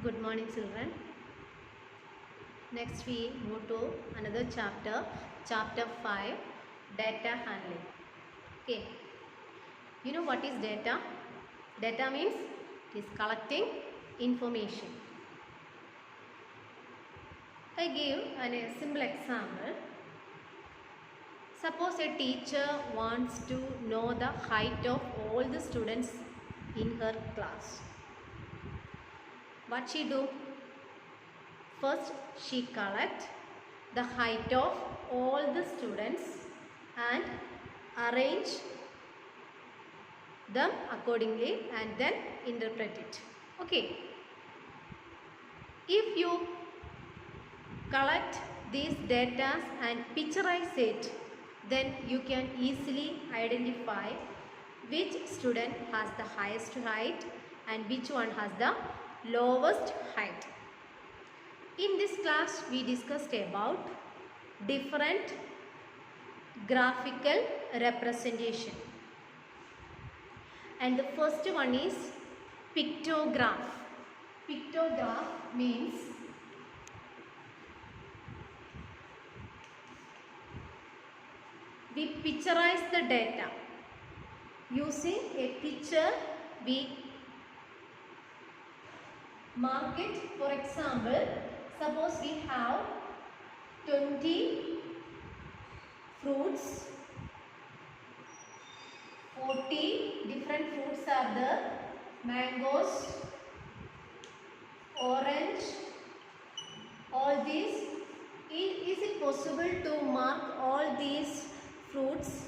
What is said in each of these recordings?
Good morning, children. Next, we move to another chapter, chapter 5, data handling. Okay, you know what is data? Data means it is collecting information. I give a simple example. Suppose a teacher wants to know the height of all the students in her class. What she do? First, she collect the height of all the students and arrange them accordingly and then interpret it. Okay. If you collect these data and picturize it, then you can easily identify which student has the highest height and which one has the lowest height. In this class, we discussed about different graphical representation. And the first one is pictograph. Pictograph means we picturize the data. Using a picture, we mark it. For example, suppose we have 20 fruits. 40 different fruits are there. Mangoes, orange, all these. Is it possible to mark all these fruits,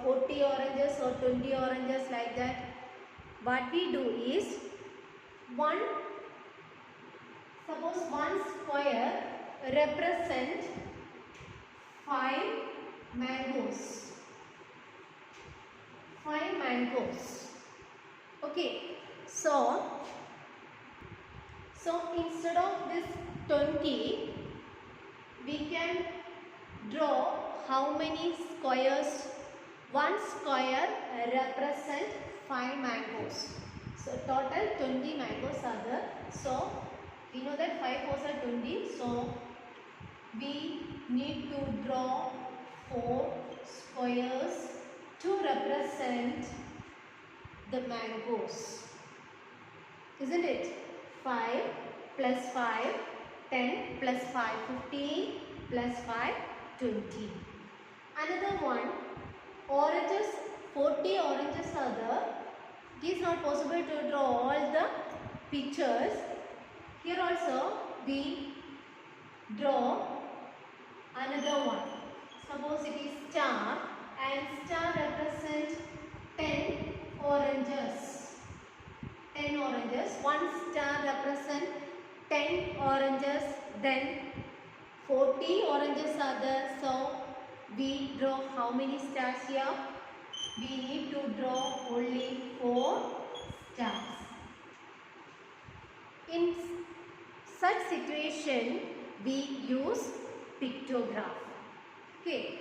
40 oranges or 20 oranges like that? What we do is, suppose one square represent 5 mangoes. 5 mangoes. Okay, so instead of this 20, we can draw how many squares. One square represent 5 mangoes. So total 20 mangoes are there. So we know that 5 fours are 20. So we need to draw 4 squares to represent the mangoes. Isn't it? 5 plus 5, 10 plus 5, 15 plus 5, 20. Another one, oranges, 40 oranges are there. It is not possible to draw all the pictures. Here also we draw another one. Suppose it is star and star represents 10 oranges. 10 oranges. One star represents 10 oranges. Then 40 oranges are there. So we draw how many stars here? We need to draw only 4 stars. In such situation, we use pictograph. Okay.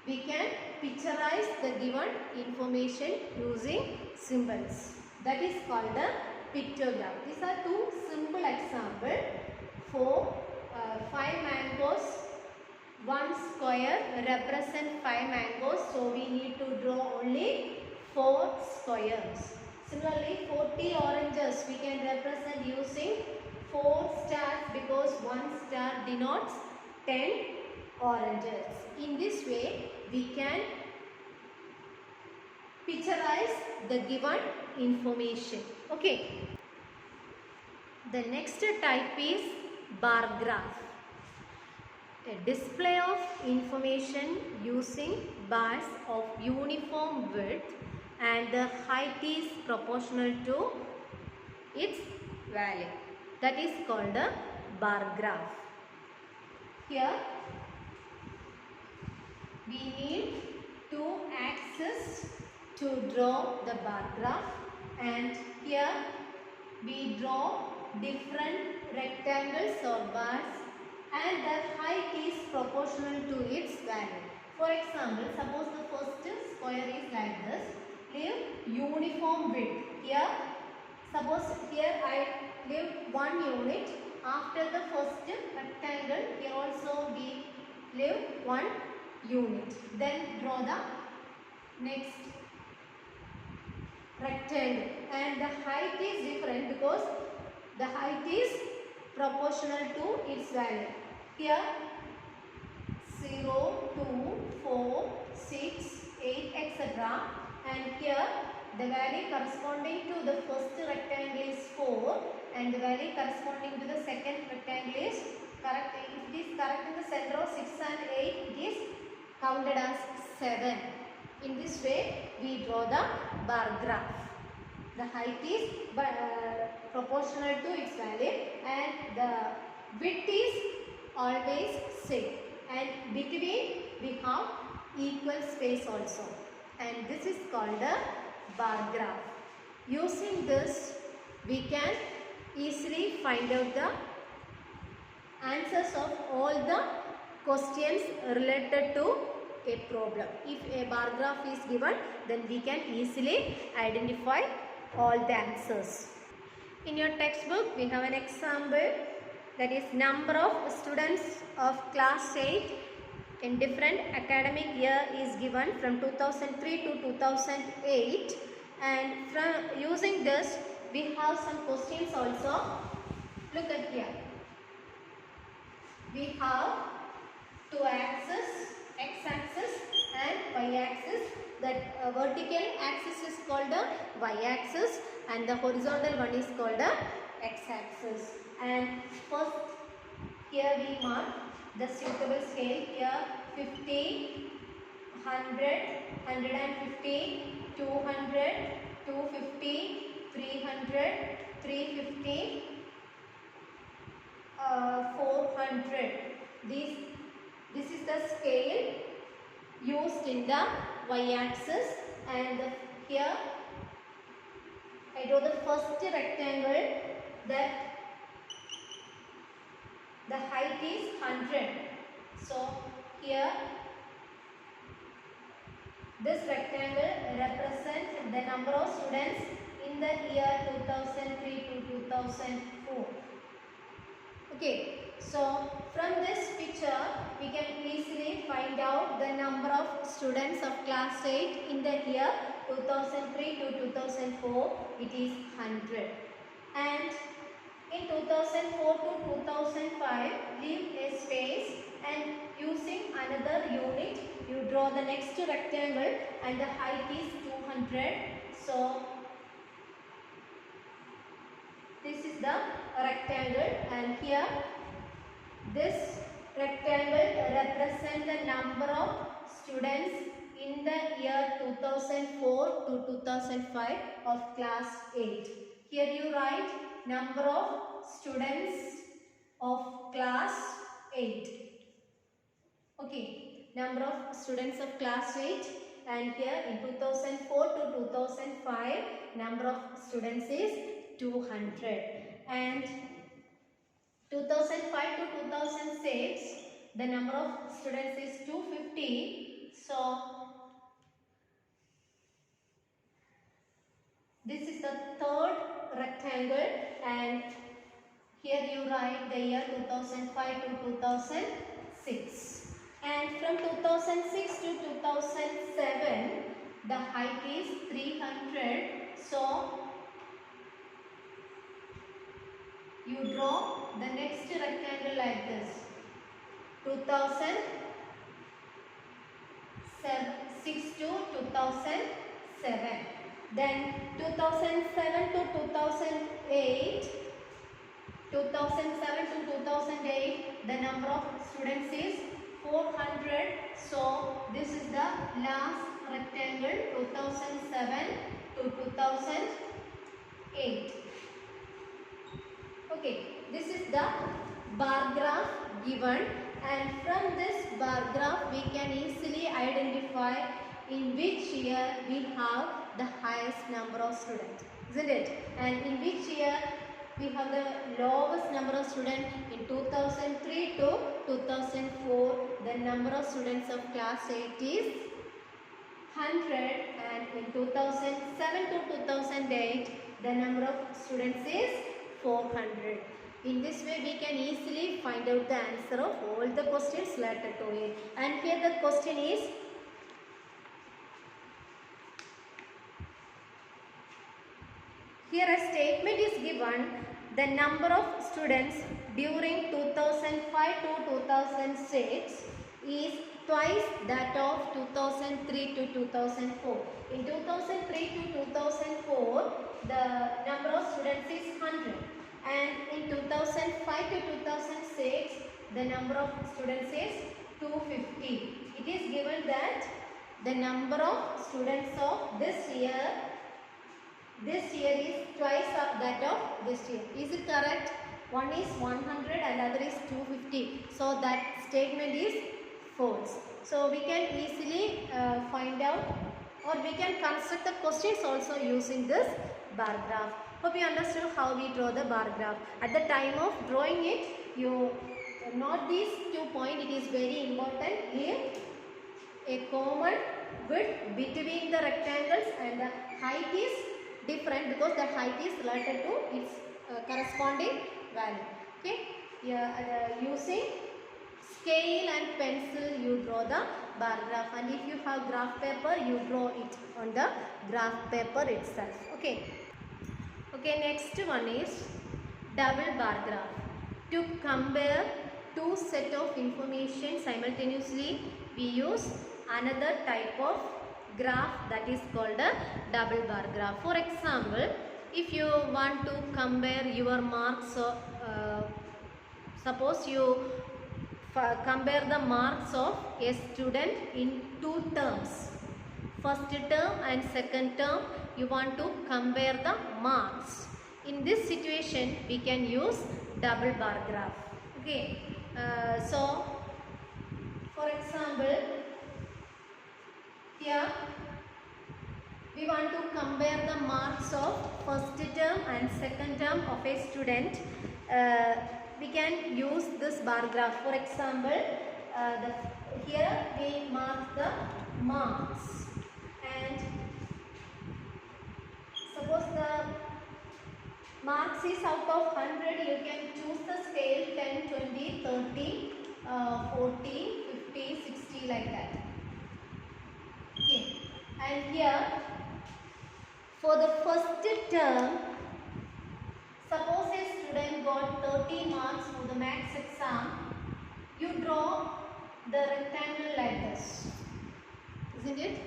We can picturize the given information using symbols. That is called a pictograph. These are two simple examples. For 5 mangoes, one square represents 5 mangoes. So we need to draw only 4 squares. Similarly, 40 oranges we can represent using 4 stars because one star denotes 10 oranges. In this way, we can picturize the given information. Okay. The next type is bar graph. A display of information using bars of uniform width and the height is proportional to its value. That is called a bar graph. Here we need 2 axes to draw the bar graph, and here we draw different rectangles or bars and their height is proportional to its value. For example, suppose the first square is like this. Leave uniform width. Here, suppose here I leave 1 unit. After the first rectangle, here also we leave 1 unit. Then draw the next rectangle, and the height is different because the height is proportional to its value. Here 0, 2, 4, 6, 8, etc. And here the value corresponding to the first rectangle is 4 and the value corresponding to the second rectangle is correct. If it is correct in the center of 6 and 8, it is counted as 7. In this way we draw the bar graph. The height is proportional to its value and the width is always same, and between we have equal space also, and this is called a bar graph. Using this we can easily find out the answers of all the questions related to a problem. If a bar graph is given, then we can easily identify all the answers. In your textbook we have an example, that is number of students of class 8 in different academic year is given from 2003 to 2008, and from using this we have some questions also. Look at here. We have two axes, x-axis and y-axis. That vertical axis is called the y-axis and the horizontal one is called the x-axis. And first here we mark the suitable scale. Here 50, 100, 150, 200, 250, 300, 350, 400. This is the scale used in the y-axis, and here I draw the first rectangle, that the height is 100. So here this rectangle represents the number of students in the year 2003 to 2004. Okay, so from this picture we can easily find out the number of students of class 8 in the year 2003 to 2004. It is 100. And in 2004 to 2005, leave a space and using another unit you draw the next rectangle and the height is 200. So this is the rectangle, and here this rectangle represents the number of students in the year 2004 to 2005 of class 8. Here you write number of students of class 8. Okay, number of students of class 8, and here in 2004 to 2005 number of students is 200, and 2005 to 2006 the number of students is 250. So this is the third rectangle, and here you write the year 2005 to 2006, and from 2006 to 2007 the height is 300. So you draw the next rectangle like this. 2006 to 2007. Then 2007 to 2008. 2007 to 2008 the number of students is 400. So this is the last rectangle, 2007 to 2008. Okay, this is the bar graph given, and from this bar graph we can easily identify in which year we have the highest number of students, isn't it? And in which year we have the lowest number of students. In 2003 to 2004 the number of students of class 8 is 100, and in 2007 to 2008 the number of students is 400. In this way we can easily find out the answer of all the questions related to it. And here the question is, here a statement is given, the number of students during 2005 to 2006 is twice that of 2003 to 2004. In 2003 to 2004, the number of students is 100. And in 2005 to 2006, the number of students is 250. It is given that the number of students of this year is twice of that of this year. Is it correct? One is 100 and other is 250. So that statement is false. So we can easily find out, or we can construct the questions also using this bar graph. Hope you understood how we draw the bar graph. At the time of drawing it, you note these 2 points. It is very important. Here a common width between the rectangles and the height is different because the height is related to its corresponding value. Okay, using scale and pencil you draw the bar graph, and if you have graph paper you draw it on the graph paper itself. Okay, next one is double bar graph. To compare two set of information simultaneously, we use another type of graph that is called a double bar graph. For example, if you want to compare your marks, suppose you compare the marks of a student in two terms, first term and second term, you want to compare the marks. In this situation we can use double bar graph. Okay, so for example, here we want to compare the marks of first term and second term of a student. We can use this bar graph. For example, here we mark the marks, and suppose the marks is out of 100, you can choose the scale 10, 20, 30, 40, 50, 60 like that. Okay. And here for the first term, suppose a student got 30 marks for the maths exam, you draw the rectangle like this, isn't it?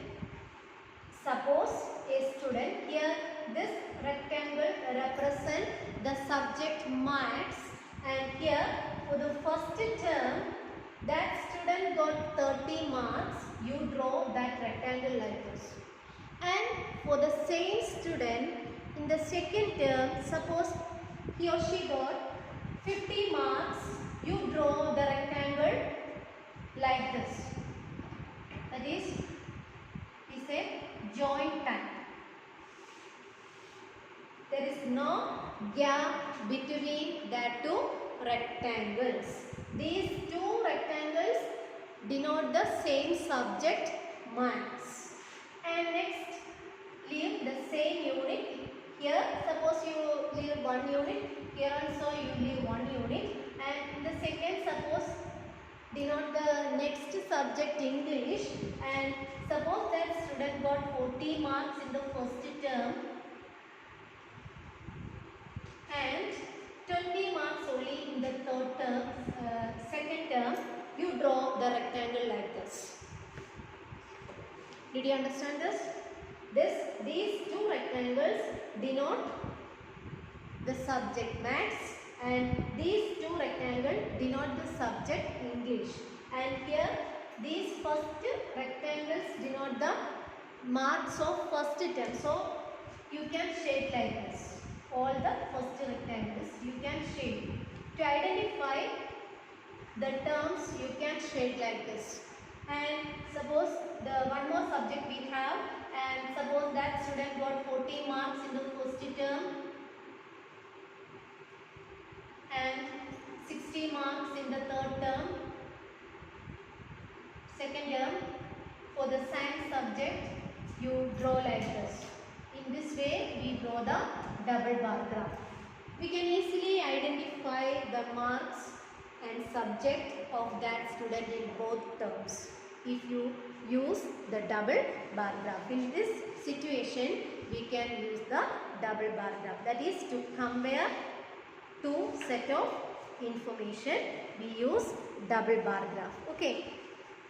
Suppose a student, here this rectangle represents the subject maths, and here for the first term that student got 30 marks, you draw that rectangle like this. And for the same student in the second term, suppose he or she got 50 marks, you draw the rectangle like this. That is a joint type. There is no gap between the two rectangles. These two rectangles denote the same subject maths. And next, leave the same unit. Here suppose you leave one unit, here also you leave one unit, and in the second suppose denote the next subject English, and suppose that student got 40 marks in the first term and 20 marks only in the third term, second term, you draw the rectangle like this. Did you understand this? These two rectangles denote the subject maths, and these two rectangles denote the subject English. And here these first rectangles denote the marks of first term. So you can shade like this. All the first rectangles you can shade. To identify the terms you can shade like this. And suppose the one more subject we have, and suppose that student got 40 marks in the first term and 60 marks in the third term, second term. For the science subject you draw like this. In this way we draw the double bar graph. We can easily identify the marks and subject of that student in both terms if you use the double bar graph. In this situation, we can use the double bar graph. That is to compare two set of information, we use double bar graph. Okay.